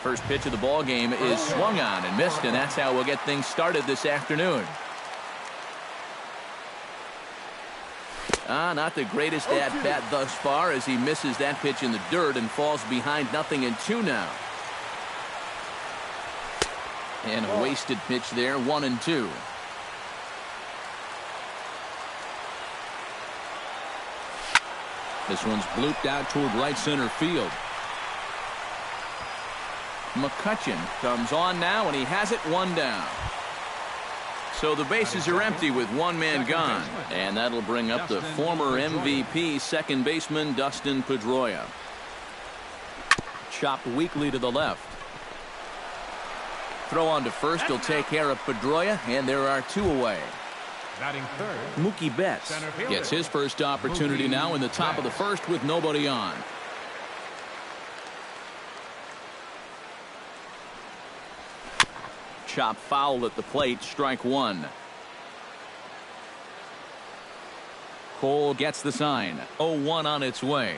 First pitch of the ball game is swung on and missed, and that's how we'll get things started this afternoon. Not the greatest at-bat thus far as he misses that pitch in the dirt and falls behind 0-2 now. And a wasted pitch there, 1-2. This one's blooped out toward right center field. McCutchen comes on now, and he has it, one down. So the bases are empty with one man gone, and that'll bring up the former MVP second baseman Dustin Pedroia. Chopped weakly to the left. Throw on to first will take care of Pedroia, and there are two away. Mookie Betts gets his first opportunity now in the top of the first with nobody on. Chop foul at the plate, strike one. Cole gets the sign. 0-1 on its way.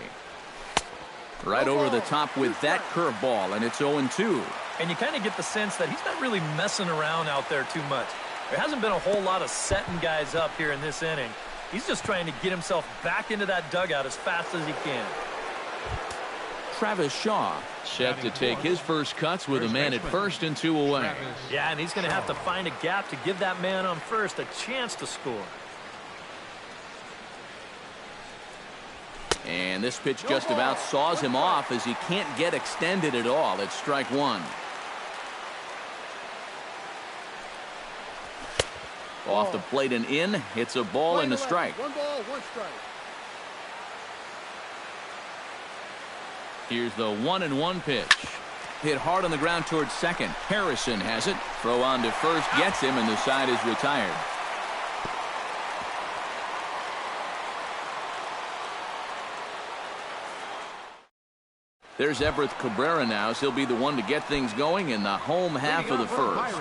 Right over the top with that curveball, and it's 0-2. And you kind of get the sense that he's not really messing around out there too much. There hasn't been a whole lot of setting guys up here in this inning. He's just trying to get himself back into that dugout as fast as he can. Travis Shaw set to take his first cuts with a man at first and two away. Yeah, and he's going to have to find a gap to give that man on first a chance to score. And this pitch just about saws him off as he can't get extended at all. It's strike one. Off the plate and in. It's a ball and a strike. 1 ball, 1 strike. Here's the 1-1 pitch. Hit hard on the ground towards second. Harrison has it. Throw on to first gets him, and the side is retired. There's Everett Cabrera now, so he'll be the one to get things going in the home half of the first.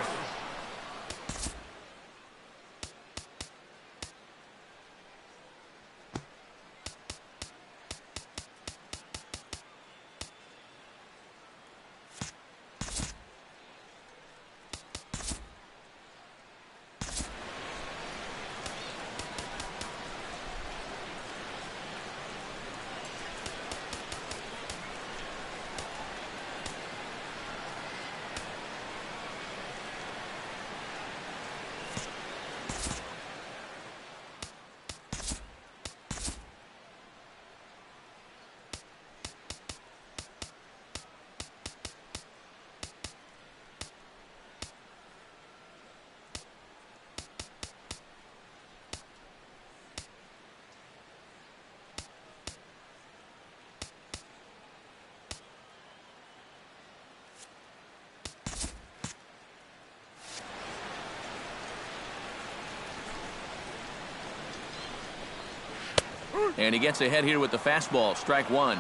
And he gets ahead here with the fastball, strike one.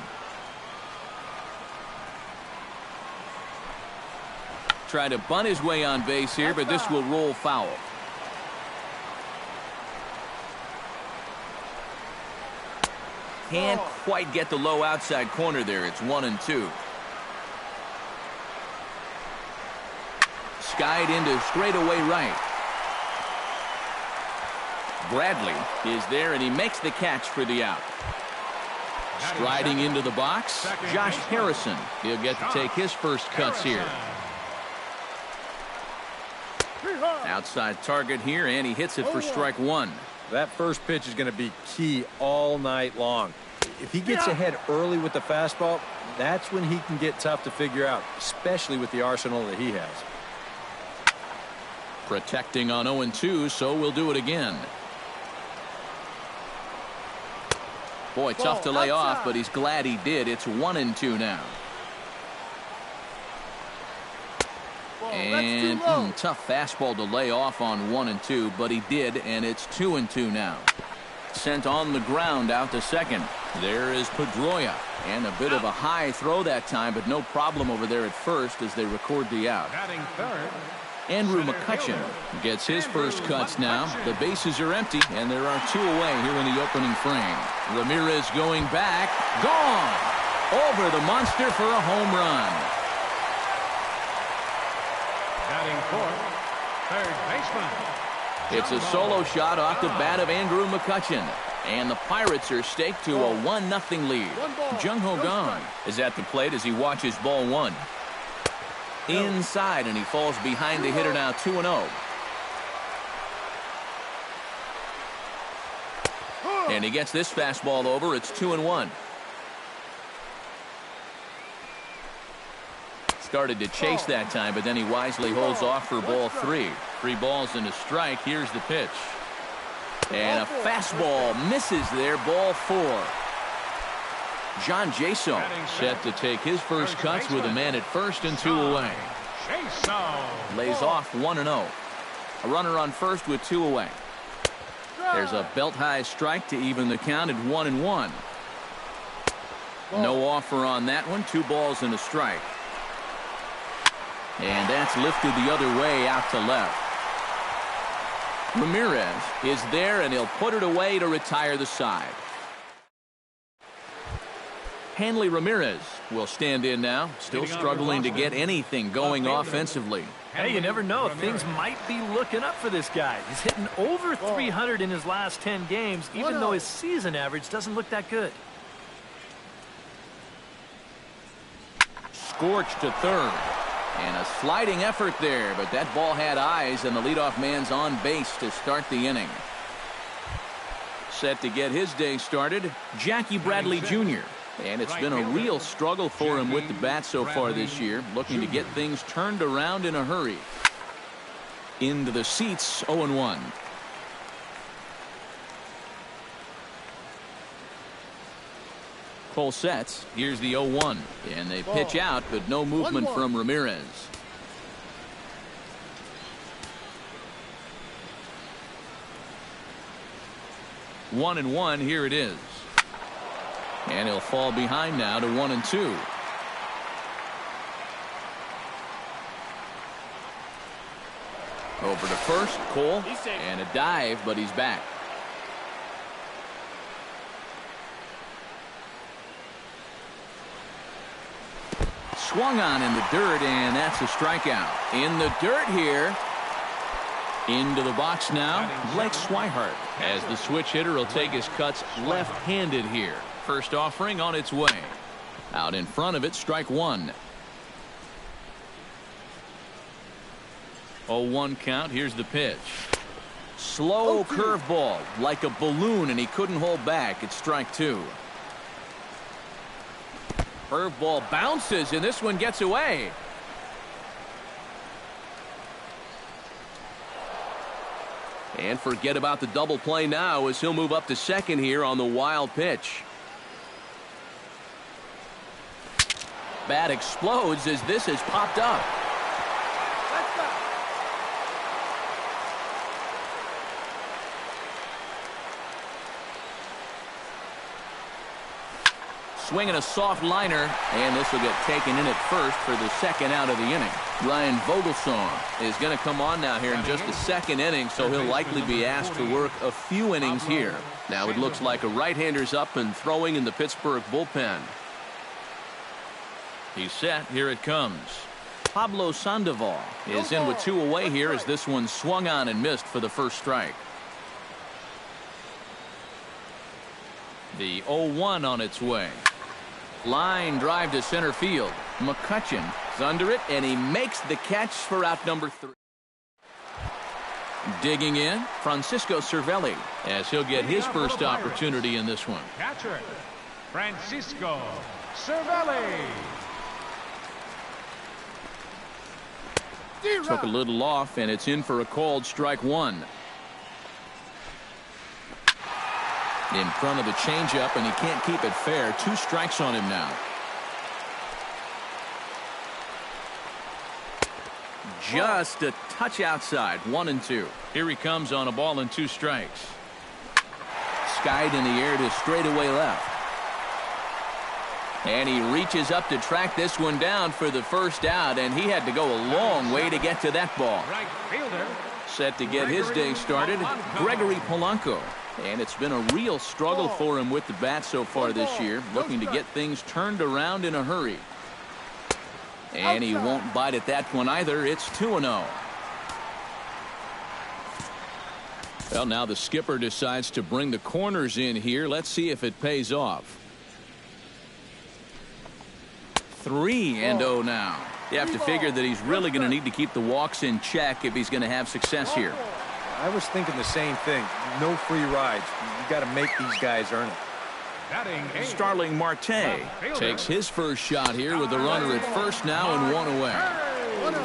Try to bunt his way on base here, but this will roll foul. Can't quite get the low outside corner there. It's 1-2. Skied into straightaway right. Bradley is there, and he makes the catch for the out. Striding into the box, Josh Harrison. He'll get to take his first cuts here. Outside target here, and he hits it for strike one. That first pitch is going to be key all night long. If he gets ahead early with the fastball, that's when he can get tough to figure out, especially with the arsenal that he has. Protecting on 0-2, so we'll do it again. Boy, tough to lay off, but he's glad he did. It's 1-2 now. And tough fastball to lay off on 1-2, but he did, and it's 2-2 now. Sent on the ground out to second. There is Pedroia, and a bit of a high throw that time, but no problem over there at first as they record the out. Andrew McCutchen gets his first cuts now. The bases are empty, and there are two away here in the opening frame. Ramirez going back. Gone! Over the monster for a home run. Batting fourth, third baseman. It's a solo shot off the bat of Andrew McCutchen. And the Pirates are staked to a 1-0 lead. Jung Ho Kang is at the plate as he watches ball one. Inside, and he falls behind the hitter now 2-0. And he gets this fastball over. It's 2-1. Started to chase that time, but then he wisely holds off for ball three. 3 balls and a strike. Here's the pitch. And a fastball misses there. Ball 4. John Jason set to take his first cuts with a man at first and 2 away. Lays off 1-0. A runner on first with 2 away. There's a belt-high strike to even the count at 1-1. No offer on that one. 2 balls and a strike. And that's lifted the other way out to left. Ramirez is there, and he'll put it away to retire the side. Hanley Ramirez will stand in now, still struggling to get anything going offensively. Hey, you never know. Things might be looking up for this guy. He's hitting over 300 in his last 10 games, even though his season average doesn't look that good. Scorched to third. And a sliding effort there, but that ball had eyes, and the leadoff man's on base to start the inning. Set to get his day started, Jackie Bradley Jr. And it's been a real struggle for him with the bat so far this year, looking to get things turned around in a hurry. Into the seats, 0-1. Cole sets. Here's the 0-1. And they pitch out, but no movement from Ramirez. One and one. Here it is. And he'll fall behind now to 1-2. Over to first, Cole. And a dive, but he's back. Swung on in the dirt, and that's a strikeout. In the dirt here. Into the box now, Blake Swihart, as the switch hitter will take his cuts left-handed here. First offering on its way. Out in front of it, strike one. 0-1 count. Here's the pitch. Slow curveball, like a balloon, and he couldn't hold back. It's strike two. Curveball bounces, and this one gets away. And forget about the double play now as he'll move up to second here on the wild pitch. Bat explodes as this has popped up. Swinging a soft liner, and this will get taken in at first for the second out of the inning. Ryan Vogelsong is going to come on now here in just the second inning, so he'll likely be asked to work a few innings here. Now it looks like a right-hander's up and throwing in the Pittsburgh bullpen. He's set. Here it comes. Pablo Sandoval is in with 2 away here as this one swung on and missed for the first strike. The 0-1 on its way. Line drive to center field. McCutchen is under it, and he makes the catch for out number 3. Digging in, Francisco Cervelli, as he'll get his first opportunity in this one. Catcher, Francisco Cervelli. Took a little off, and it's in for a called strike one. In front of the changeup, and he can't keep it fair. 2 strikes on him now. Just a touch outside. 1-2. Here he comes on a ball and 2 strikes. Skied in the air to straightaway left. And he reaches up to track this one down for the first out, and he had to go a long way to get to that ball. Right fielder. Set to get his day started, Gregory Polanco. And it's been a real struggle for him with the bat so far this year, looking to get things turned around in a hurry. And he won't bite at that one either. It's 2-0. Well, now the skipper decides to bring the corners in here. Let's see if it pays off. 3-0 now. You have to figure that he's really going to need to keep the walks in check if he's going to have success here. I was thinking the same thing. No free rides. You got to make these guys earn it. Starling Marte takes his first shot here with the runner at first now and one away.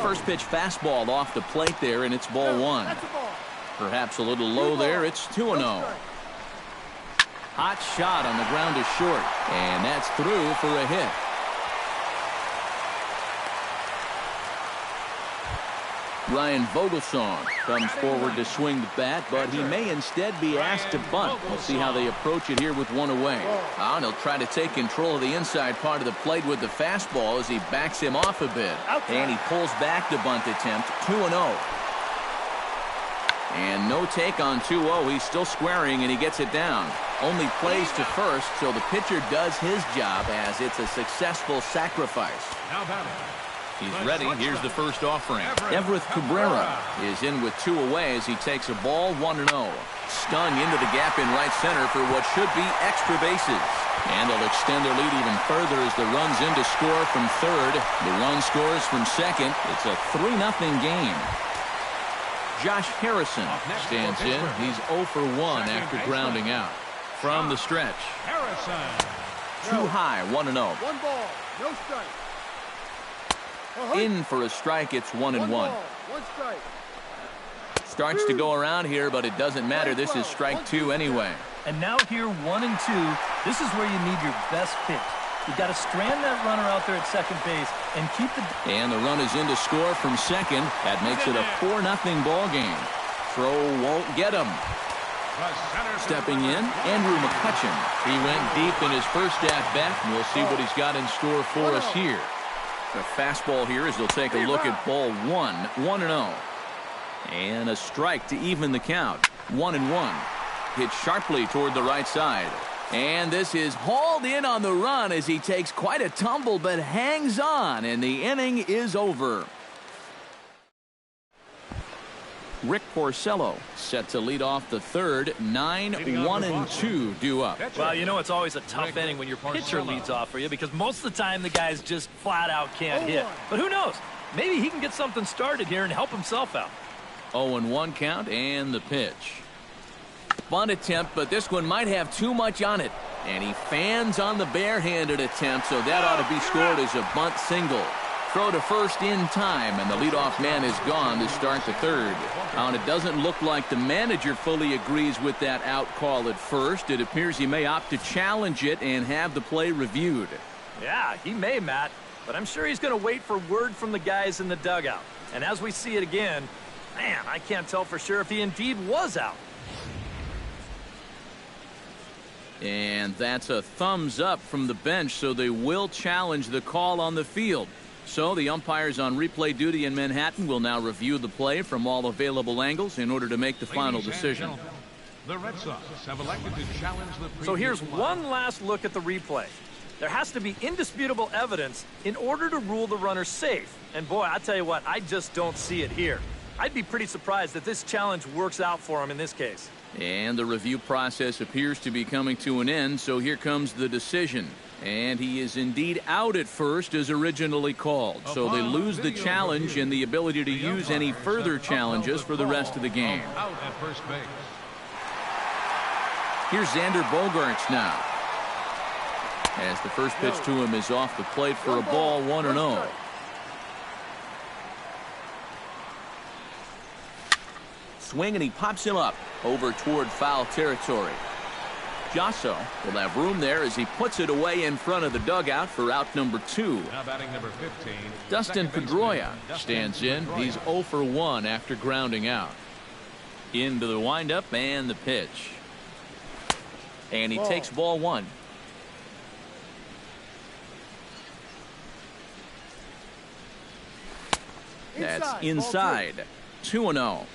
First pitch fastball off the plate there, and it's ball one. Perhaps a little low there. It's 2-0. Hot shot on the ground is short, and that's through for a hit. Ryan Vogelsong comes forward to swing the bat, but he may instead be asked to bunt. We'll see how they approach it here with one away. And he'll try to take control of the inside part of the plate with the fastball as he backs him off a bit. And he pulls back the bunt attempt, 2-0. And no take on 2-0. He's still squaring, and he gets it down. Only plays to first, so the pitcher does his job as it's a successful sacrifice. He's ready. Here's the first offering. Everett Cabrera is in with two away as he takes a ball 1-0. Stung into the gap in right center for what should be extra bases. And they'll extend their lead even further as the run's in to score from third. The run scores from second. It's a 3-0 game. Josh Harrison stands in. He's 0 for 1 after grounding out. From the stretch. Too high, 1-0. 1 ball, no strike. In for a strike, it's 1-1. 1 strike. Starts to go around here, but it doesn't matter. This is strike 2 anyway. And now here 1-2. This is where you need your best pitch. You've got to strand that runner out there at second base and keep the... And the run is in to score from second. That makes it a 4-0 ball game. Throw won't get him. Stepping in, Andrew McCutchen. He went deep in his first at-bat, and we'll see what he's got in store for us here. The fastball here as they'll take a look at ball 1, 1-0. And a strike to even the count, 1-1. Hit sharply toward the right side. And this is hauled in on the run as he takes quite a tumble but hangs on, and the inning is over. Rick Porcello set to lead off the third. 9-1-2 due up. Well, you know it's always a tough inning when your pitcher leads off for you because most of the time the guys just flat out can't hit. But who knows? Maybe he can get something started here and help himself out. 0-1 count and the pitch. Bunt attempt, but this one might have too much on it. And he fans on the barehanded attempt, so that ought to be scored as a bunt single. Throw to first in time, and the leadoff man is gone to start the third. And it doesn't look like the manager fully agrees with that out call at first. It appears he may opt to challenge it and have the play reviewed. Yeah, he may, Matt, but I'm sure he's going to wait for word from the guys in the dugout. And as we see it again, man, I can't tell for sure if he indeed was out. And that's a thumbs up from the bench, so they will challenge the call on the field. So the umpires on replay duty in Manhattan will now review the play from all available angles in order to make the final decision. The Red Sox have elected to challenge the So here's one last look at the replay. There has to be indisputable evidence in order to rule the runner safe. And boy, I tell you what, I just don't see it here. I'd be pretty surprised if this challenge works out for him in this case. And the review process appears to be coming to an end, so here comes the decision. And he is indeed out at first as originally called. So they lose the challenge and the ability to use any further challenges for the rest of the game. Out at first base. Here's Xander Bogaerts now. As the first pitch to him is off the plate for a ball, 1-0. Swing, and he pops him up over toward foul territory. Jasso will have room there as he puts it away in front of the dugout for out number 2. Now batting number 15. Dustin Pedroia stands in. He's 0 for 1 after grounding out. Into the windup and the pitch. And he takes ball 1. That's inside. 2-0.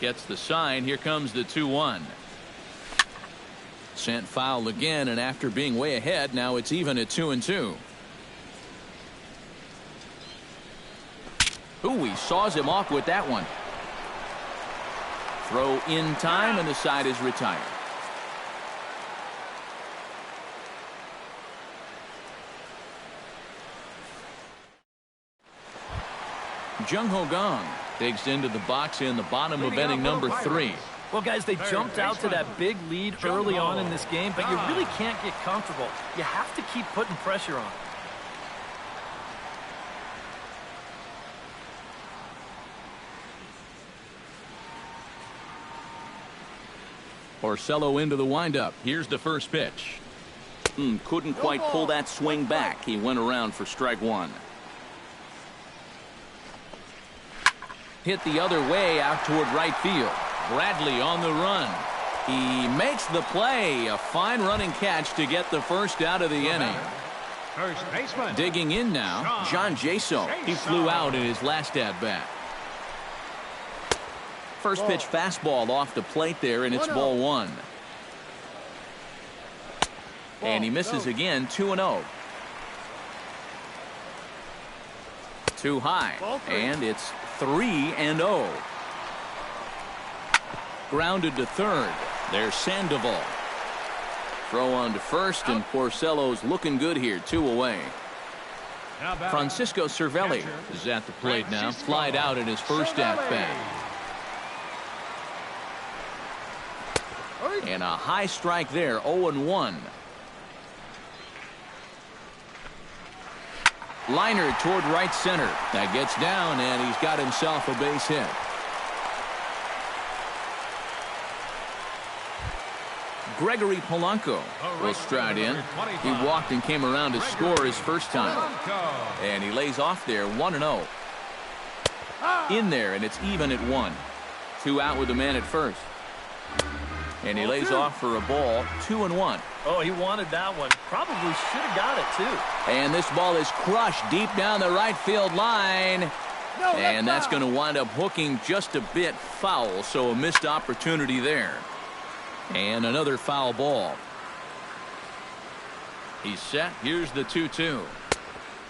Gets the sign. Here comes the 2-1. Sent foul again, and after being way ahead, now it's even at 2-2. Ooh, he saws him off with that one. Throw in time, and the side is retired. Jung-Ho Kang digs into the box in the bottom of inning number 3. Well, guys, they jumped out to that big lead early on in this game, but you really can't get comfortable. You have to keep putting pressure on. Porcello into the windup. Here's the first pitch. Couldn't quite pull that swing back. He went around for strike 1. Hit the other way out toward right field. Bradley on the run. He makes the play. A fine running catch to get the first out of the inning. First baseman. Digging in now, John Jaso. He flew out in his last at-bat. First pitch fastball off the plate there, and it's ball 1. And he misses again, 2-0. Too high, and it's 3-0. Grounded to third. There's Sandoval. Throw on to first, and Porcello's looking good here, 2 away. Francisco Cervelli is at the plate now. Flied out in his first at-bat. And a high strike there, 0-1. Liner toward right center. That gets down, and he's got himself a base hit. Gregory Polanco will stride in. He walked and came around to score his first time. And he lays off there, 1-0. In there, and it's even at 1. 2 out with the man at first. And he lays off for a ball, 2-1. Oh, he wanted that one. Probably should have got it, too. And this ball is crushed deep down the right field line. And that's going to wind up hooking just a bit foul, so a missed opportunity there. And another foul ball. He's set. Here's the 2-2.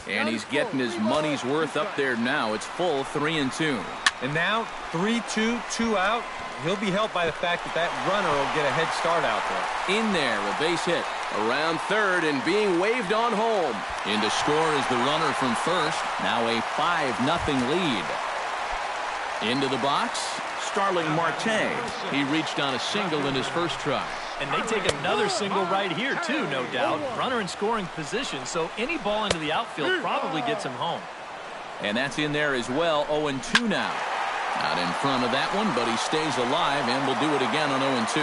And he's getting his money's worth up there now. It's full 3-2. And now 3-2, 2 out. He'll be helped by the fact that that runner will get a head start out there. In there, a base hit. Around third and being waved on home. In to score is the runner from first. Now a 5-0 lead. Into the box, Starling Marte. He reached on a single in his first try. And they take another single right here, too, no doubt. Runner in scoring position, so any ball into the outfield probably gets him home. And that's in there as well, 0-2 now. Not in front of that one, but he stays alive and will do it again on 0-2.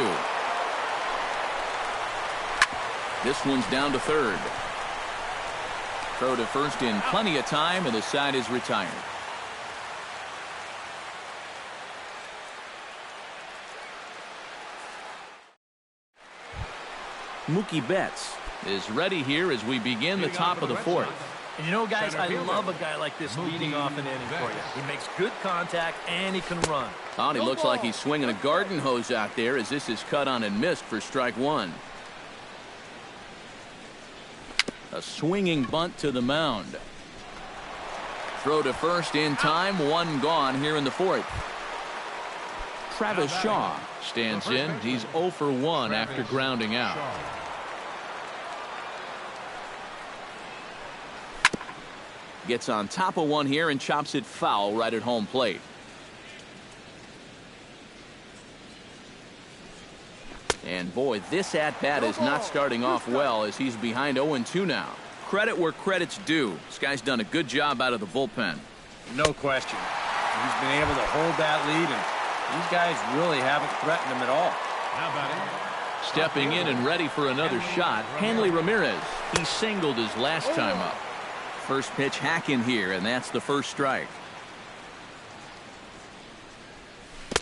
This one's down to third. Throw to first in plenty of time, and the side is retired. Mookie Betts is ready here as we begin the top of the fourth. And you know, guys, I love a guy like this leading off an inning for you. He makes good contact, and he can run. Oh, and he looks like he's swinging a garden hose out there as this is cut on and missed for strike 1. A swinging bunt to the mound. Throw to first in time. 1 gone here in the fourth. Travis Shaw stands in. He's 0 for 1 after grounding out. Gets on top of one here and chops it foul right at home plate. And boy, this at-bat is not starting off well as he's behind 0-2 now. Credit where credit's due. This guy's done a good job out of the bullpen. No question. He's been able to hold that lead, and these guys really haven't threatened him at all. Stepping in and ready for another shot, Hanley Ramirez. He singled his last time up. First pitch hack in here, and that's the first strike.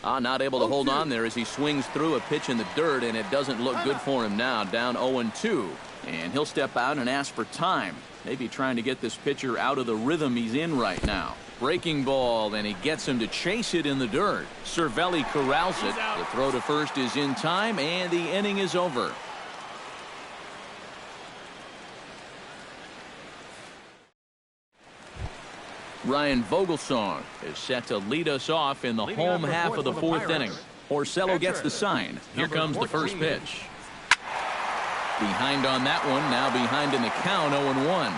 Not able to hold on there as he swings through a pitch in the dirt, and it doesn't look good for him now. Down 0-2, and he'll step out and ask for time. Maybe trying to get this pitcher out of the rhythm he's in right now. Breaking ball, and he gets him to chase it in the dirt. Cervelli corrals it. The throw to first is in time, and the inning is over. Ryan Vogelsong is set to lead us off in the home half of the fourth inning. Orsello gets the sign. Here comes the first pitch. Behind on that one, now behind in the count, 0-1.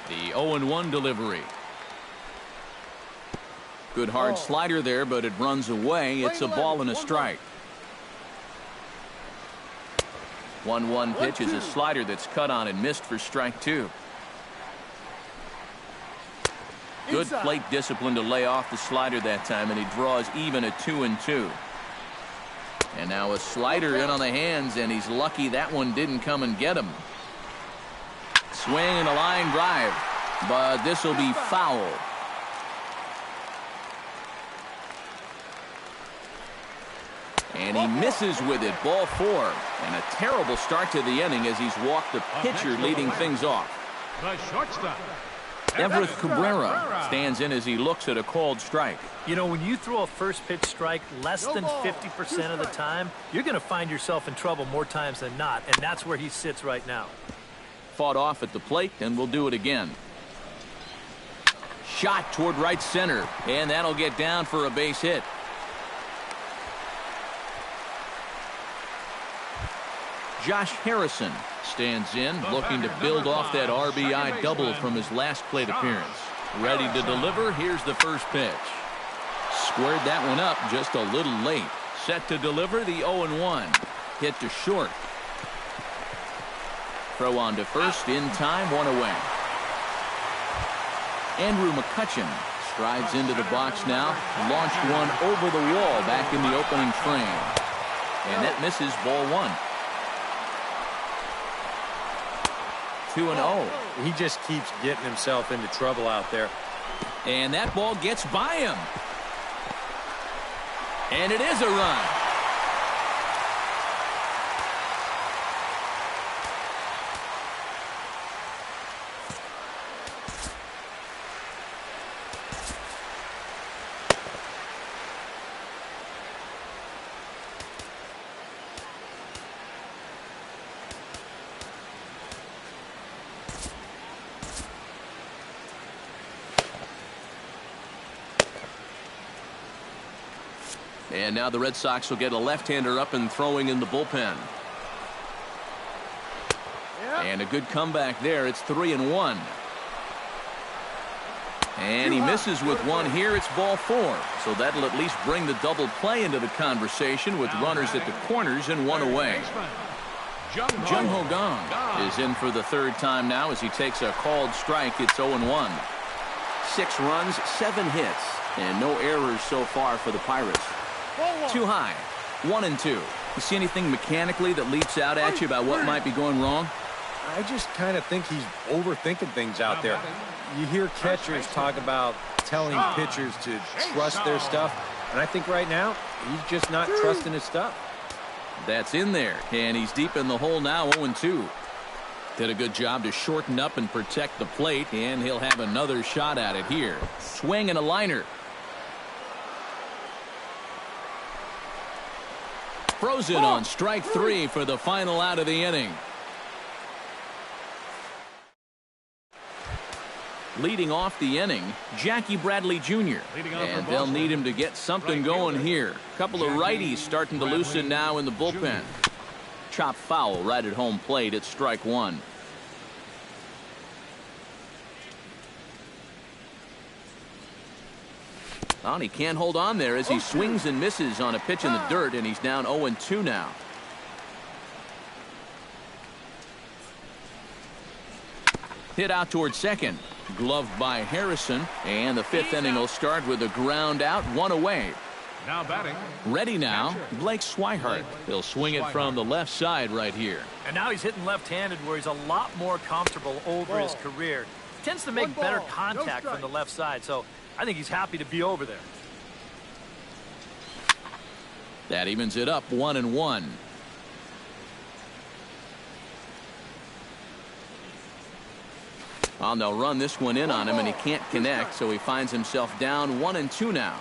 The 0-1 delivery. Good hard slider there, but it runs away. It's a ball and a strike. 1-1 pitch is a slider that's cut on and missed for strike two. Good plate discipline to lay off the slider that time, and he draws even at 2-2. And now a slider in on the hands, and he's lucky that one didn't come and get him. Swing and a line drive, but this will be foul. And he misses with it, ball 4. And a terrible start to the inning as he's walked the pitcher leading things off. The shortstop. Everett Cabrera stands in as he looks at a called strike. You know, when you throw a first pitch strike less than 50% of the time, you're going to find yourself in trouble more times than not, and that's where he sits right now. Fought off at the plate, and we'll do it again. Shot toward right center, and that'll get down for a base hit. Josh Harrison stands in, looking to build off that RBI double from his last plate appearance. Ready to deliver. Here's the first pitch. Squared that one up just a little late. Set to deliver the 0-1. Hit to short. Throw on to first in time, one away. Andrew McCutchen strides into the box now. Launched one over the wall back in the opening frame. And that misses, ball 1. 2-0. He just keeps getting himself into trouble out there. And that ball gets by him. And it is a run. And now the Red Sox will get a left-hander up and throwing in the bullpen. And a good comeback there. It's 3-1. And he misses with one here. It's ball 4. So that'll at least bring the double play into the conversation with runners at the corners and one away. Jung Ho Gong is in for the third time now as he takes a called strike. It's 0-1. 6 runs, 7 hits, and no errors so far for the Pirates. Too high. 1-2. You see anything mechanically that leaps out at you about what might be going wrong? I just kind of think he's overthinking things out there. You hear catchers talk about telling pitchers to trust their stuff, and I think right now he's just not trusting his stuff. That's in there, and he's deep in the hole now, 0-2. Did a good job to shorten up and protect the plate, and he'll have another shot at it here. Swing and a liner. Frozen on strike 3 for the final out of the inning. Leading off the inning, Jackie Bradley Jr. And they'll need him to get something going here. A couple of righties starting to loosen now in the bullpen. Chop foul right at home plate. It's strike 1. Oh, he can't hold on there as he swings and misses on a pitch in the dirt, and he's down 0-2 now. Hit out towards second. Gloved by Harrison, and the 5th inning will start with a ground out, one away. Now batting. Ready now, Blake Swihart. He'll swing it from the left side right here. And now he's hitting left-handed where he's a lot more comfortable over his career. He tends to make better contact from the left side, so I think he's happy to be over there. That evens it up, 1-1. Well, they'll run this one in on him, and he can't connect, so he finds himself down 1-2 now.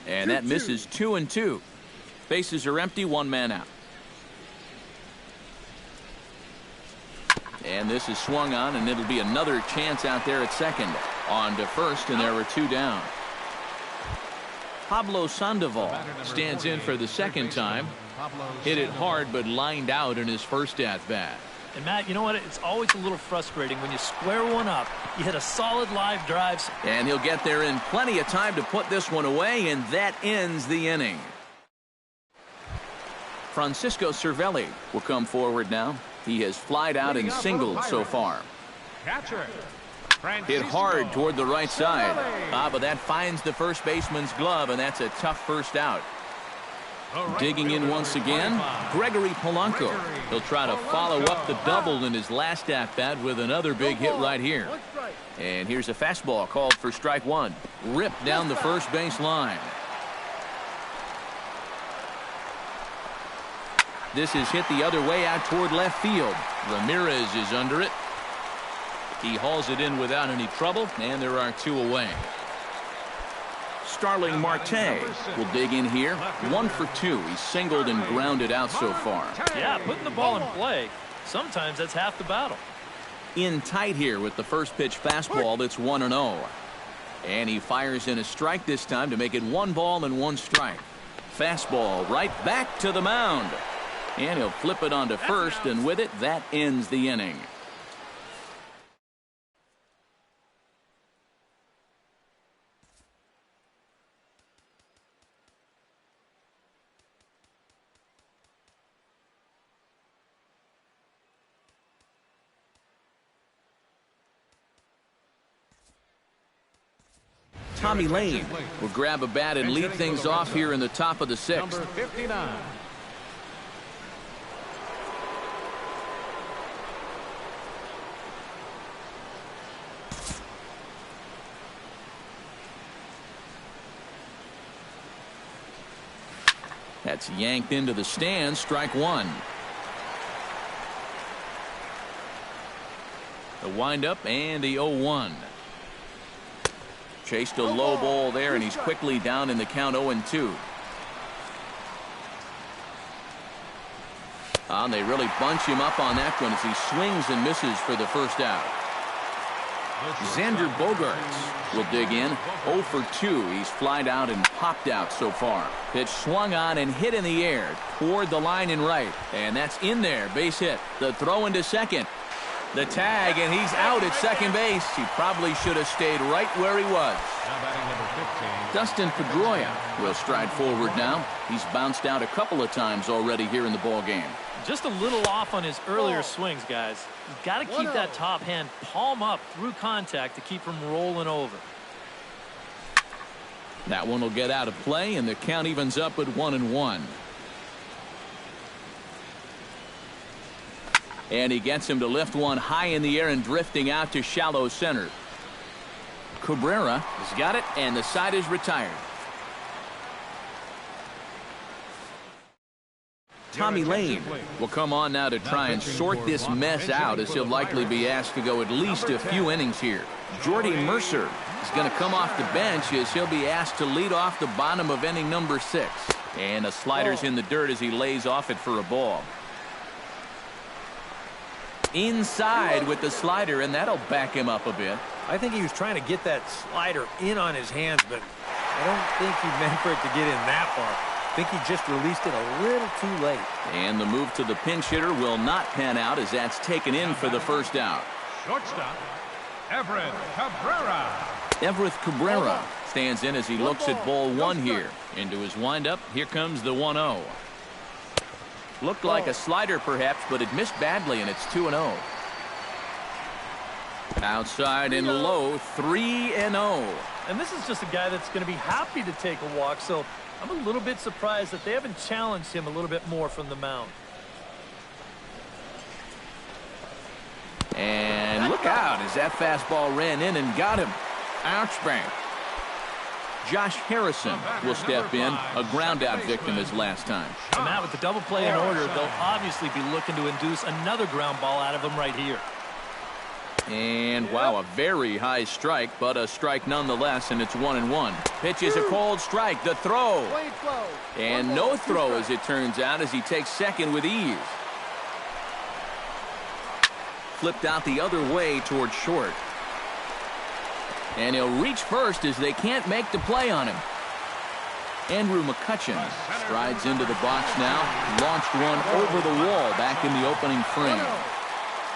And that misses 2-2. Bases are empty, 1 man out. And this is swung on, and it'll be another chance out there at second. On to first, and there were two down. Pablo Sandoval stands in for the second time. Hit it hard, but lined out in his first at-bat. And Matt, you know what? It's always a little frustrating when you square one up. You hit a solid live drive. And he'll get there in plenty of time to put this one away, and that ends the inning. Francisco Cervelli will come forward now. He has flied out and singled so far. Catcher. Hit hard toward the right side. But that finds the first baseman's glove, and that's a tough first out. Digging in once again, Gregory Polanco. He'll try to follow up the double in his last at-bat with another big hit right here. And here's a fastball called for strike one. Ripped down the first base line. This is hit the other way out toward left field. Ramirez is under it. He hauls it in without any trouble, and there are two away. Starling Marte will dig in here. 1 for 2. He's singled and grounded out so far. Yeah, putting the ball in play, sometimes that's half the battle. In tight here with the first pitch fastball. That's 1-0. And he fires in a strike this time to make it 1 ball and 1 strike. Fastball right back to the mound. And he'll flip it onto first, and with it, that ends the inning. Tommy Lane will grab a bat and lead things off here in the top of the 6th. Number 59. That's yanked into the stands. Strike one. The windup and the 0-1. Chased a low ball there, and he's quickly down in the count 0-2. And they really bunch him up on that one as he swings and misses for the first out. Xander Bogaerts will dig in. 0 for 2. He's flied out and popped out so far. Pitch swung on and hit in the air toward the line and right. And that's in there. Base hit. The throw into second. The tag, and he's out at second base. He probably should have stayed right where he was. Dustin Pedroia will stride forward now. He's bounced out a couple of times already here in the ball game. Just a little off on his earlier swings, guys. You've got to keep that top hand palm up through contact to keep him rolling over. That one will get out of play, and the count evens up at 1-1. And he gets him to lift one high in the air and drifting out to shallow center. Cabrera has got it, and the side is retired. Tommy Lane will come on now to try and sort this mess out, as he'll likely be asked to go at least a few innings here. Jordy Mercer is going to come off the bench as he'll be asked to lead off the bottom of inning number 6. And a slider's in the dirt as he lays off it for a ball. Inside with the slider, and that'll back him up a bit. I think he was trying to get that slider in on his hands, but I don't think he meant for it to get in that far. I think he just released it a little too late. And the move to the pinch hitter will not pan out as that's taken in for the first out. Shortstop, Everett Cabrera. Everett Cabrera stands in as he looks at ball 1 here. Into his windup, here comes the 1-0. Looked like a slider perhaps, but it missed badly, and it's 2-0. Outside and low, 3-0. And this is just a guy that's going to be happy to take a walk, so I'm a little bit surprised that they haven't challenged him a little bit more from the mound. And look out as that fastball ran in and got him. Ouch bang. Josh Harrison will step in, a ground out victim his last time. And Matt, with the double play in order, they'll obviously be looking to induce another ground ball out of him right here. And wow, a very high strike, but a strike nonetheless, and it's 1-1. Pitch is a cold strike. The throw. And no throw, as it turns out, as he takes second with ease. flipped out the other way towards short. And he'll reach first as they can't make the play on him. Andrew McCutcheon strides into the box now. Launched one over the wall back in the opening frame.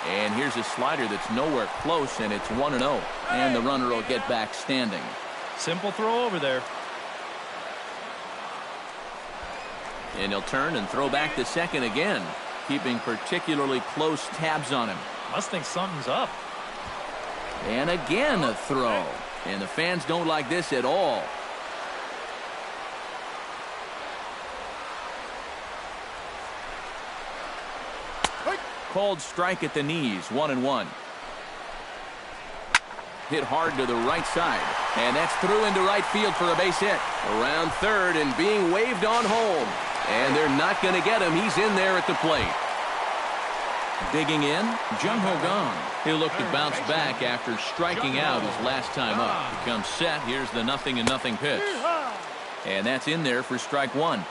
And here's a slider that's nowhere close, and it's 1-0. And the runner will get back standing. Simple throw over there. And he'll turn and throw back to second again, keeping particularly close tabs on him. Must think something's up. And again a throw. And the fans don't like this at all. Called strike at the knees, 1-1. Hit hard to the right side. And that's through into right field for a base hit. Around third and being waved on home. And they're not going to get him. He's in there at the plate. Digging in, Jung Ho Gong. He'll look to bounce back after striking out his last time up. He comes set. Here's the 0-0 pitch. And that's in there for strike one.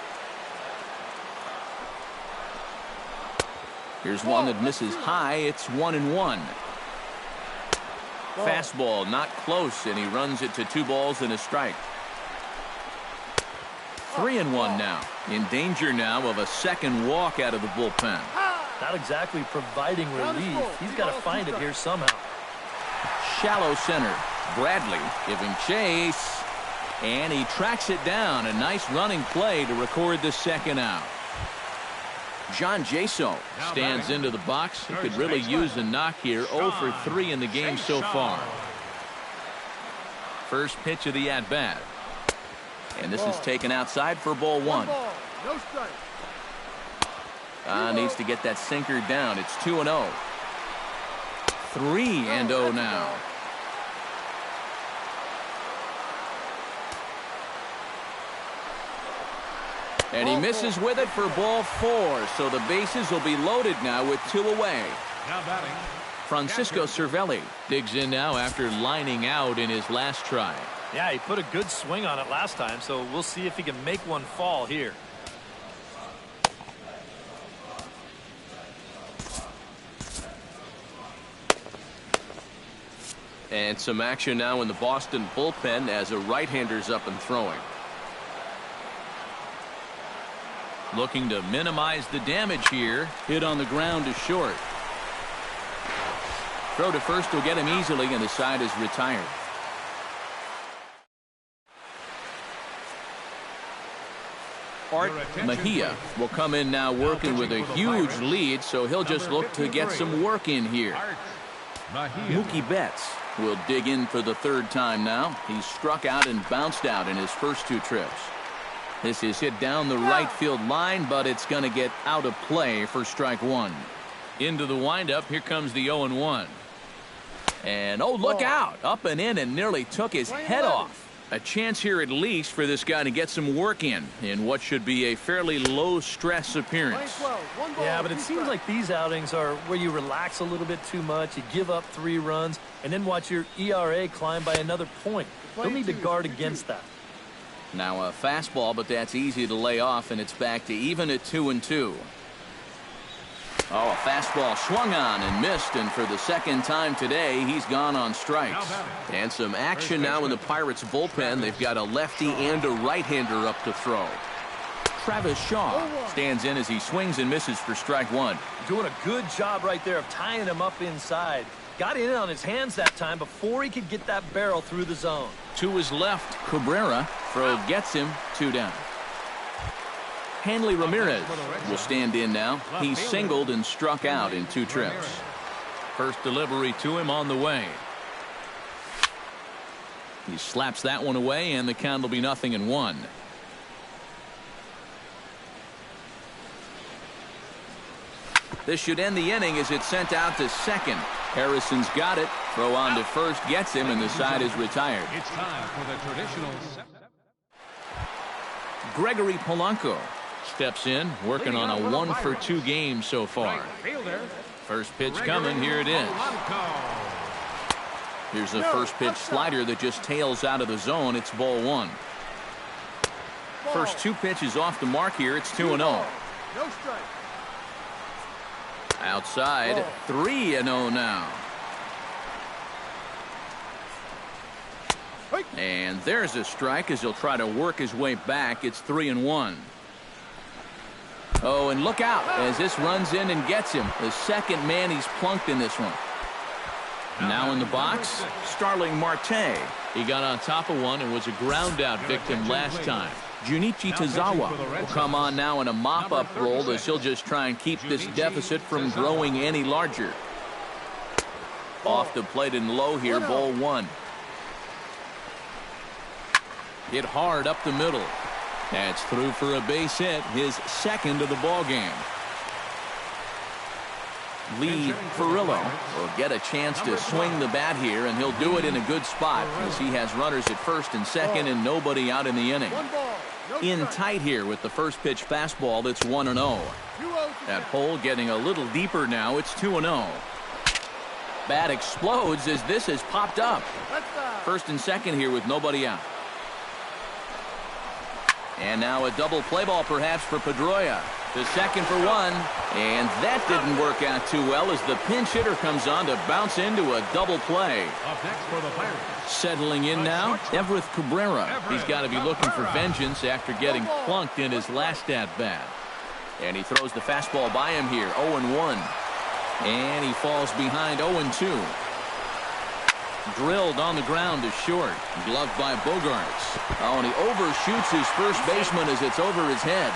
Here's one that misses high. It's 1-1. Fastball not close, and he runs it to 2 balls and a strike. 3-1 now. In danger now of a second walk out of the bullpen. Not exactly providing relief. He's got to find it here somehow. Shallow center. Bradley giving chase. And he tracks it down. A nice running play to record the second out. John Jaso stands into the box. He could really use a knock here. 0 for 3 in the game so far. First pitch of the at-bat. And this is taken outside for ball one. No strike. Needs to get that sinker down. It's 2-0. 3-0 now. And he misses with it for ball 4. So the bases will be loaded now with 2 away. Now batting, Francisco Cervelli digs in now after lining out in his last try. Yeah, he put a good swing on it last time, so we'll see if he can make one fall here. And some action now in the Boston bullpen as a right-hander's up and throwing. Looking to minimize the damage here. Hit on the ground to short. Throw to first will get him easily, and the side is retired. Art Mejia will come in now working with a huge lead, so he'll just look to get some work in here. Mookie Betts will dig in for the 3rd time now. He's struck out and bounced out in his first 2 trips. This is hit down the right field line, but it's going to get out of play for strike one. Into the windup. Here comes the 0-1. And oh, look out. Up and in and nearly took his head off. A chance here at least for this guy to get some work in what should be a fairly low-stress appearance. Yeah, but it seems like these outings are where you relax a little bit too much. You give up 3 runs and then watch your ERA climb by another point. You'll need to guard against that. Now a fastball, but that's easy to lay off, and it's back to even at 2-2. Oh, a fastball swung on and missed, and for the 2nd time today, he's gone on strikes. And some action now in the Pirates bullpen. They've got a lefty and a right-hander up to throw. Travis Shaw stands in as he swings and misses for strike one. Doing a good job right there of tying him up inside. Got in on his hands that time before he could get that barrel through the zone. To his left, Cabrera. Throw gets him. 2 down. Hanley Ramirez will stand in now. He's singled and struck out in 2 trips. First delivery to him on the way. He slaps that one away, and the count will be 0-1. This should end the inning as it's sent out to second. Harrison's got it. Throw on to first gets him, and the side is retired. it's time for the traditional. Gregory Polanco steps in, working on a 1-for-2 game so far. First pitch coming. Here it is. Here's a first pitch slider that just tails out of the zone. It's ball 1. First 2 pitches off the mark here. It's 2-0. No strike. Outside, 3-0 now. And there's a strike as he'll try to work his way back. It's 3-1. Oh, and look out as this runs in and gets him. The second man he's plunked in this one. Now in the box, Starling Marte. He got on top of one and was a ground-out victim last time. Junichi Tozawa will come on now in a mop-up role as he'll just try and keep this deficit from growing any larger. Off the plate and low here, ball one. Hit hard up the middle. That's through for a base hit, his second of the ball game. Lee Ferrillo will get a chance to swing the bat here, and he'll do it in a good spot as he has runners at first and second and nobody out in the inning. In tight here with the first pitch fastball. That's 1-0. That hole getting a little deeper now. It's 2-0. Bat explodes as this has popped up. First and second here with nobody out. And now a double play ball perhaps for Pedroia. The second for one. And that didn't work out too well as the pinch hitter comes on to bounce into a double play. Up next for the Pirates. Settling in now, Everett Cabrera. He's got to be looking for vengeance after getting plunked in his last at-bat. And he throws the fastball by him here, 0-1. And he falls behind 0-2. Drilled on the ground to short. Gloved by Bogarts. Oh, and he overshoots his first baseman as it's over his head.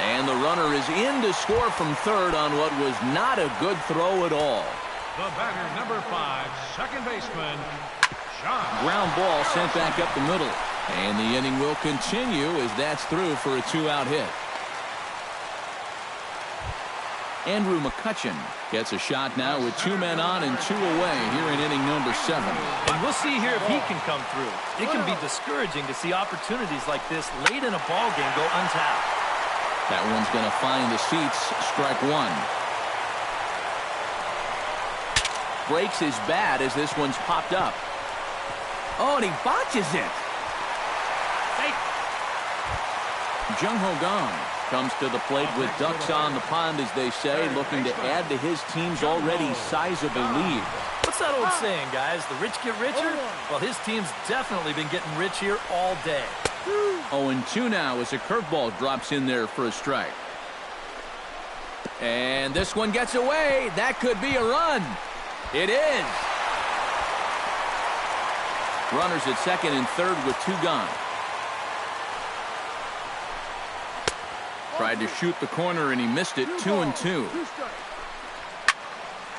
And the runner is in to score from third on what was not a good throw at all. The batter, number 5, second baseman, John. Ground ball sent back up the middle. And the inning will continue as that's through for a 2-out hit. Andrew McCutchen gets a shot now with 2 men on and 2 away here in inning number 7. And we'll see here if he can come through. It can be discouraging to see opportunities like this late in a ball game go untapped. That one's going to find the seats. Strike one. Breaks his bat as this one's popped up. Oh, and he botches it. Jung-Ho Kang comes to the plate with ducks on the pond, as they say, looking to add to his team's already sizable lead. What's that old saying, guys? The rich get richer? Well, his team's definitely been getting rich here all day. 0-2 now as a curveball drops in there for a strike. And this one gets away. That could be a run. It is. Runners at second and third with 2 gone. Tried to shoot the corner and he missed it. 2-2.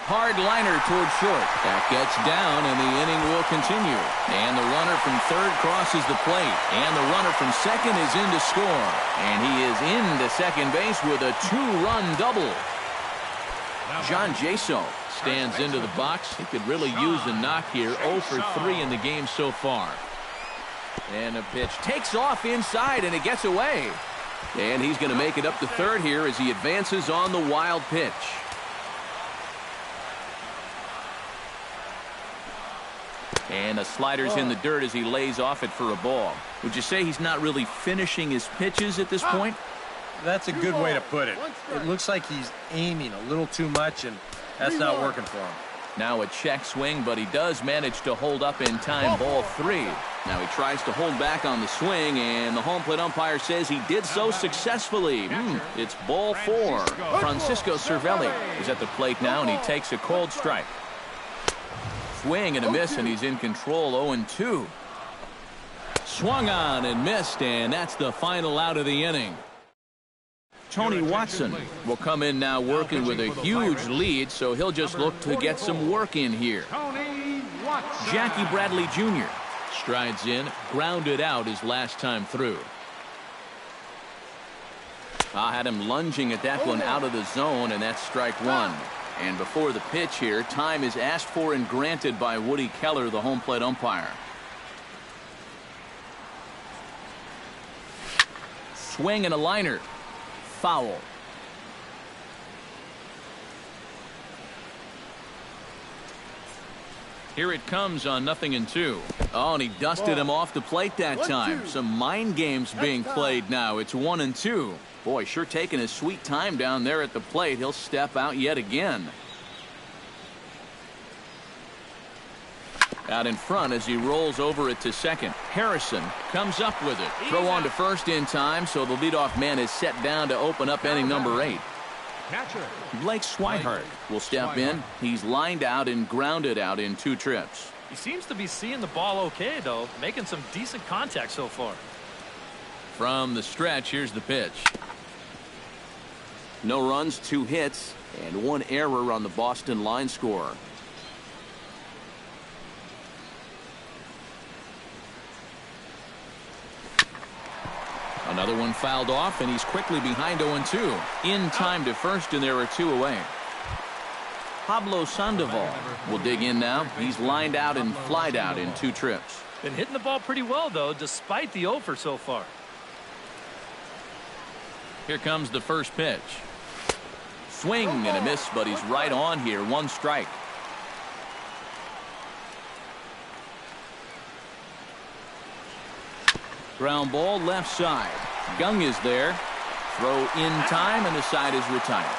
Hard liner toward short. That gets down and the inning will continue. And the runner from third crosses the plate. And the runner from second is in to score. And he is into second base with a 2-run double. John Jaso stands into the box. He could really use a knock here. 0 for 3 in the game so far. And a pitch takes off inside and it gets away. And he's going to make it up to third here as he advances on the wild pitch. And a slider's in the dirt as he lays off it for a ball. Would you say he's not really finishing his pitches at this point? That's a good way to put it. It looks like he's aiming a little too much, and that's not working for him. Now a check swing, but he does manage to hold up in time. Ball 3. Now he tries to hold back on the swing, and the home plate umpire says he did so successfully. It's ball 4. Francisco Cervelli is at the plate now, and he takes a cold strike. Swing and a miss, and he's in control. 0-2. Swung on and missed, and that's the final out of the inning. Tony Watson will come in now working with a huge lead, so he'll just look to get some work in here. Jackie Bradley Jr. strides in, grounded out his last time through. I had him lunging at that one out of the zone, and that's strike one. And before the pitch here, time is asked for and granted by Woody Keller, the home plate umpire. Swing and a liner. Foul. Here it comes on 0-2. Oh, and he dusted him off the plate that time. Some mind games being played now. It's 1-2. Boy, sure taking his sweet time down there at the plate. He'll step out yet again. Out in front as he rolls over it to second. Harrison comes up with it. Throw on to first in time, so the leadoff man is set down to open up inning number 8. Catcher. Blake Swihart will step in. He's lined out and grounded out in 2 trips. He seems to be seeing the ball okay, though, making some decent contact so far. From the stretch, here's the pitch. No runs, 2 hits, and 1 error on the Boston line score. Another one fouled off, and he's quickly behind 0-2. In time to first, and there are 2 away. Pablo Sandoval will dig in now. He's lined out and flied out in 2 trips. Been hitting the ball pretty well, though, despite the offer so far. Here comes the first pitch. Swing and a miss, but he's right on here. 1 strike. Ground ball left side. Gung is there. Throw in time, and the side is retired.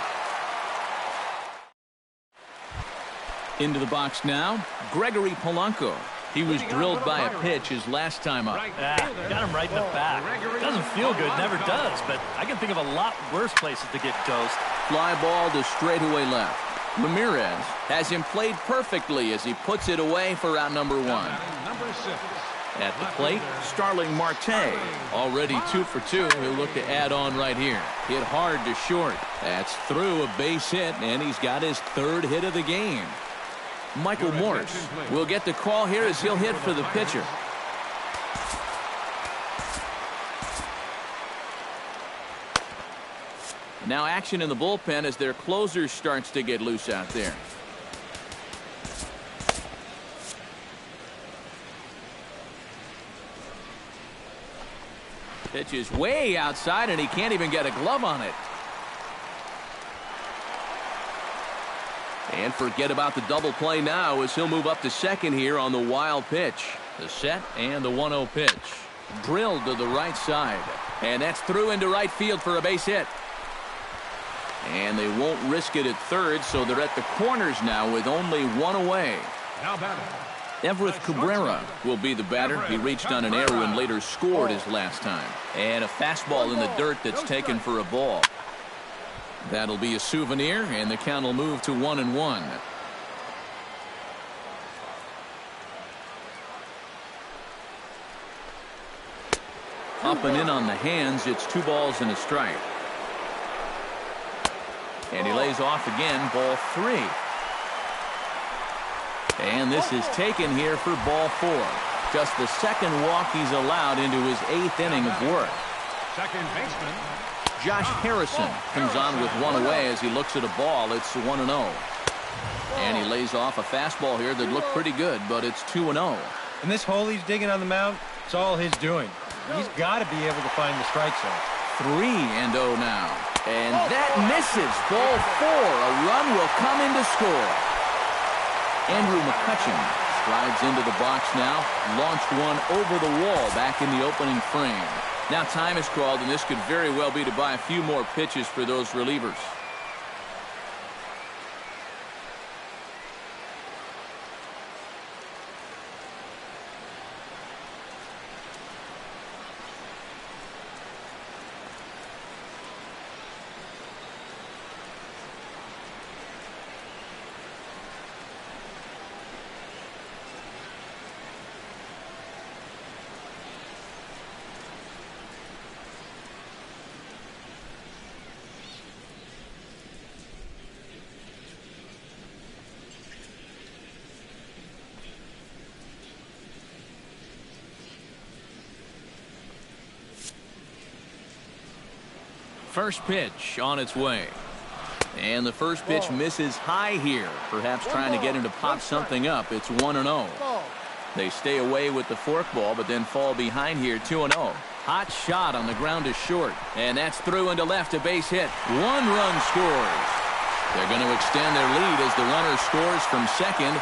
Into the box now, Gregory Polanco. He was drilled by a pitch his last time up. Got him right in the back. Doesn't feel good, never does, but I can think of a lot worse places to get dosed. Fly ball to straightaway left. Ramirez has him played perfectly as he puts it away for out number 1. Number 6. At the plate, Starling Marte. Already 2 for 2. He'll look to add on right here. Hit hard to short. That's through a base hit, and he's got his 3rd hit of the game. Michael Morse will get the call here as he'll hit for the pitcher. Now action in the bullpen as their closer starts to get loose out there. Pitch is way outside, and he can't even get a glove on it. And forget about the double play now as he'll move up to second here on the wild pitch. The set and the 1-0 pitch. Drilled to the right side. And that's through into right field for a base hit. And they won't risk it at third, so they're at the corners now with only 1 away. Now batting. Everett Cabrera will be the batter. He reached on an error and later scored his last time. And a fastball in the dirt that's taken for a ball. That'll be a souvenir, and the count will move to 1-1. Up and in on the hands. It's 2 balls and a strike. And he lays off again. Ball 3. And this is taken here for ball 4. Just the 2nd walk he's allowed into his 8th inning of work. Second baseman. Josh Harrison comes on with 1 away as he looks at a ball. It's 1-0. And he lays off a fastball here that looked pretty good, but it's 2-0. And this hole he's digging on the mound, it's all his doing. He's got to be able to find the strike zone. 3-0 now. And that misses. Ball 4. A run will come in to score. Andrew McCutcheon strides into the box now. Launched one over the wall back in the opening frame. Now time is called, and this could very well be to buy a few more pitches for those relievers. First pitch on its way. And the first pitch misses high here. Perhaps trying to get him to pop something up. It's 1-0. They stay away with the forkball, but then fall behind here 2-0. Hot shot on the ground is short. And that's through into left, a base hit. 1 run scores. They're going to extend their lead as the runner scores from second.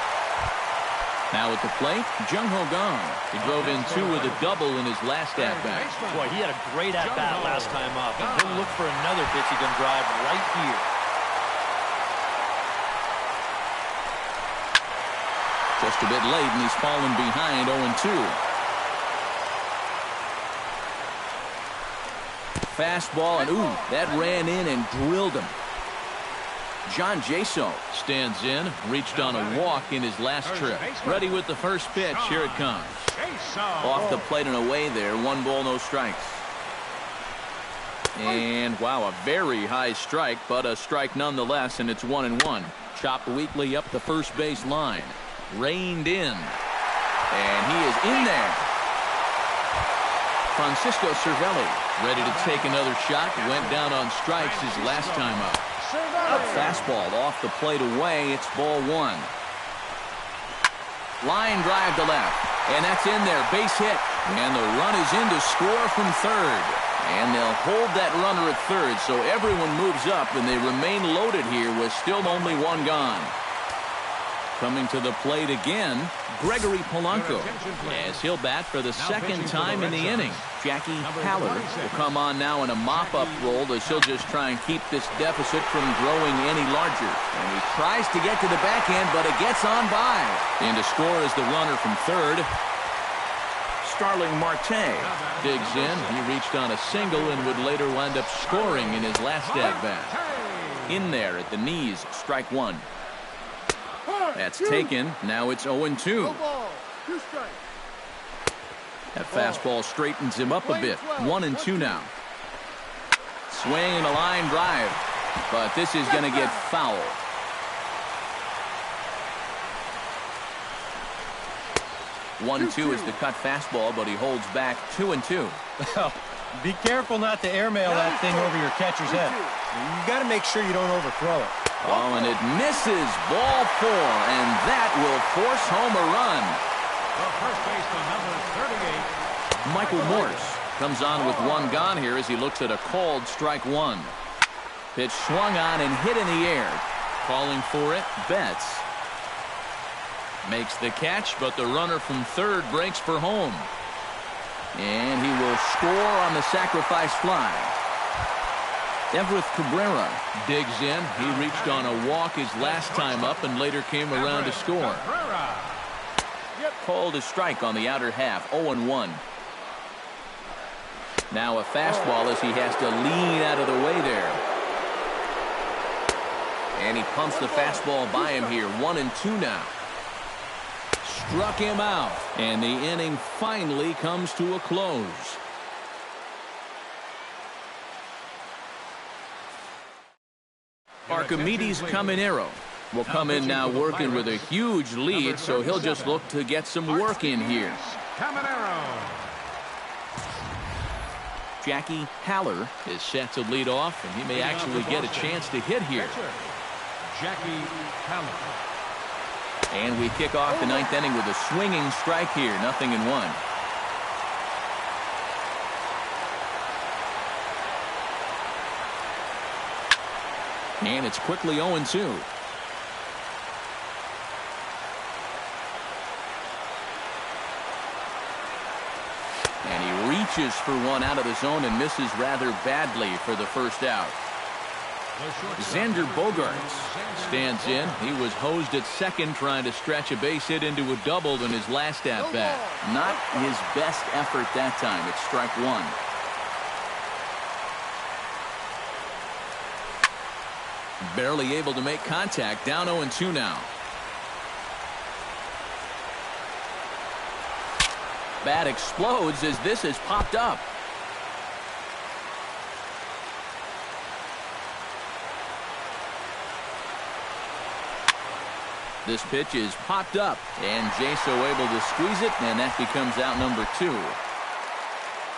Now at the plate, Jung-Ho Kang. He drove in 2 with a double in his last at-bat. Boy, he had a great at-bat last time up. And he'll look for another pitch he can drive right here. Just a bit late, and he's fallen behind 0-2. Fastball, and ooh, that ran in and drilled him. John Jaso stands in, reached on a walk in his last trip. Ready with the first pitch. Here it comes. Off the plate and away there. 1 ball, no strikes. And wow, a very high strike, but a strike nonetheless, and it's 1-1. Chopped weakly up the first base line. Reined in. And he is in there. Francisco Cervelli ready to take another shot. Went down on strikes his last time up. Fastball off the plate away. It's ball 1. Line drive to left. And that's in there. Base hit. And the run is in to score from third. And they'll hold that runner at third. So everyone moves up and they remain loaded here with still only 1 gone. Coming to the plate again, Gregory Polanco, as he'll bat for the second time in the inning. Jackie Haller will come on now in a mop-up role as he'll just try and keep this deficit from growing any larger. And he tries to get to the backhand, but it gets on by. In to score is the runner from third. Starling Marte digs in. He reached on a single and would later wind up scoring in his last at-bat. In there at the knees, strike 1. That's taken. Now it's 0-2. That fastball straightens him up a bit. 1-2 now. Swing and a line drive. But this is going to get foul. One-two is the cut fastball, but he holds back 2-2. Well, be careful not to airmail that thing over your catcher's head. You got to make sure you don't overthrow it. Oh, and it misses. Ball 4, and that will force home a run. The first baseman, number 38. Michael Morse comes on with 1 gone here as he looks at a called strike 1. Pitch swung on and hit in the air. Calling for it, Betts. Makes the catch, but the runner from third breaks for home. And he will score on the sacrifice fly. Everett Cabrera digs in. He reached on a walk his last time up and later came around to score. Called a strike on the outer half. 0-1. Now a fastball as he has to lean out of the way there. And he pumps the fastball by him here. 1-2 now. Struck him out. And the inning finally comes to a close. Archimedes Caminero will come in now working with a huge lead, so he'll just look to get some work in here. Jackie Haller is set to lead off, and he may actually get a chance to hit here. Jackie Haller. And we kick off the 9th inning with a swinging strike here. 0-1. And it's quickly 0-2. And he reaches for one out of the zone and misses rather badly for the first out. Xander Bogaerts stands in. He was hosed at second trying to stretch a base hit into a double in his last at-bat. Not his best effort that time. It's strike 1. Barely able to make contact. Down 0-2 now. Bat explodes as this has popped up. This pitch is popped up, and Jaso able to squeeze it, and that becomes out number 2.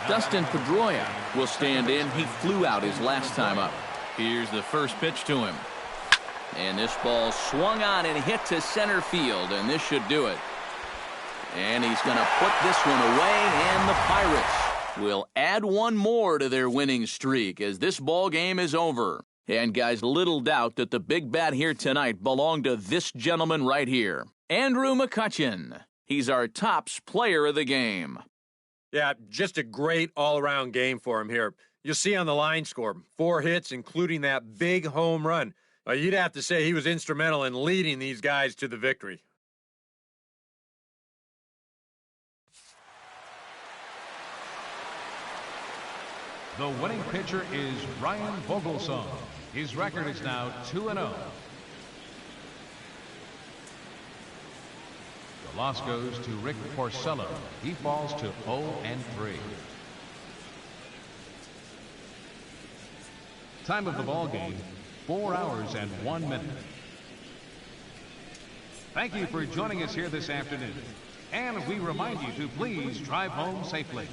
Dustin Pedroia will stand in. He flew out his last time up. Here's the first pitch to him. And this ball swung on and hit to center field, and this should do it. And he's going to put this one away, and the Pirates will add one more to their winning streak as this ball game is over. And guys, little doubt that the big bat here tonight belonged to this gentleman right here. Andrew McCutchen. He's our tops player of the game. Yeah, just a great all-around game for him here. You'll see on the line score, 4 hits, including that big home run. You'd have to say he was instrumental in leading these guys to the victory. The winning pitcher is Ryan Vogelsong. His record is now 2-0. The loss goes to Rick Porcello. He falls to 0-3. Time of the ball game, 4 hours and 1 minute. Thank you for joining us here this afternoon. And we remind you to please drive home safely.